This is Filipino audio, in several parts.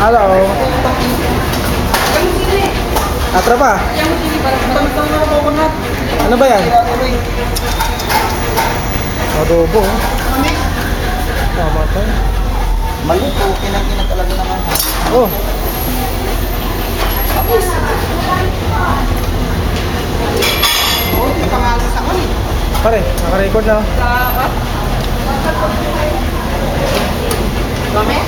Hello. Atra pa? Ano ba yan? Adobo. Tama pa. Mali po, kinang-kinang talaga naman. Oh. Oo, pangalan sa akin. Pare, naka-record na. Kami?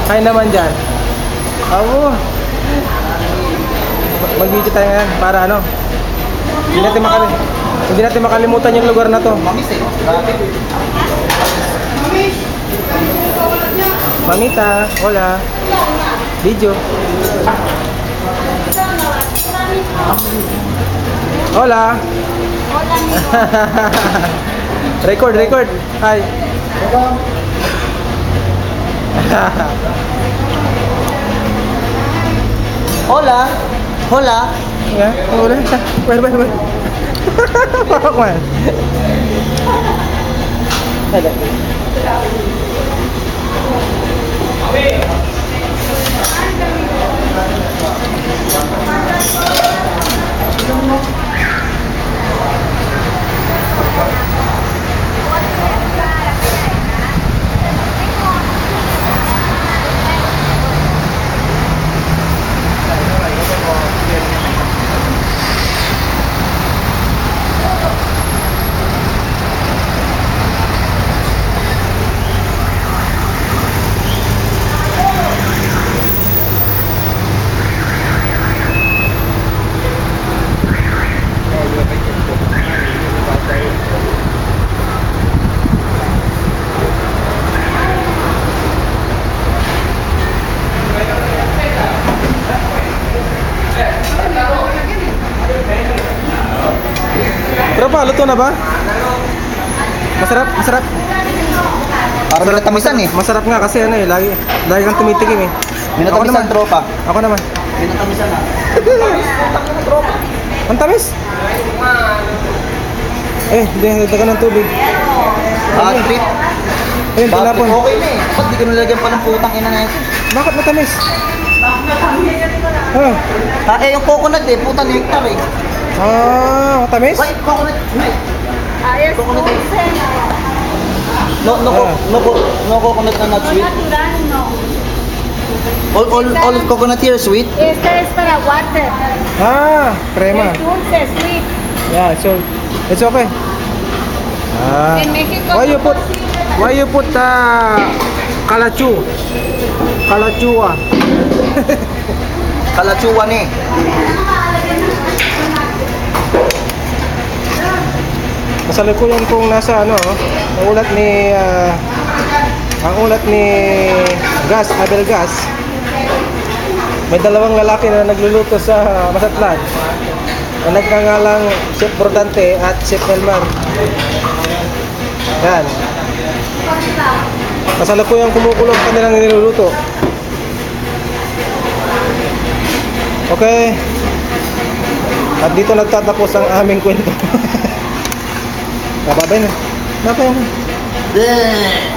Kain naman dyan. Oo. Mag-video tayo ngayon para ano. Hindi natin makalimutan yung lugar na to. Mamis eh. Grabe. Mamita, hola. Video. Hola. Record. Hi. Hola. Hola. Ya, hola. Bueno. Pakak man. Ada. Tropa, luto na ba? Masarap. Parang may natamisan eh. Masarap nga kasi ano eh, lagi kang tumitikim eh. May natamisan, tropa. Ako naman. May natamisan na. Ang tamis? Hindi, nagdagan ng tubig. Trip. Ayun, tinapon. Okay na eh. Ba't di ko nilagyan pa ng putang ina na ito? Bakit matamis? Yung coconut eh. Putang nectar eh. Matamis? Wait, coconut. Wait. Es Coconut. dulce, No coconut na not sweet. natural, no. All coconut here is sweet. Este es para water. Crema. Es dulce, sweet. Yeah, so it's okay. En México. Why you put kalachu? Kalachua. Kalachuan eh. Kasalukuyan kong nasa ang ulat ni Abel Gas. May dalawang lalaki na nagluluto sa Masatlan. Na nagngangalang Chef Bordante at Chef Elman. Yan. Kasalukuyan kumukulong kanilang niluluto. Okay. At dito nagtatapos ang aming kwento. Babay na. Bleh.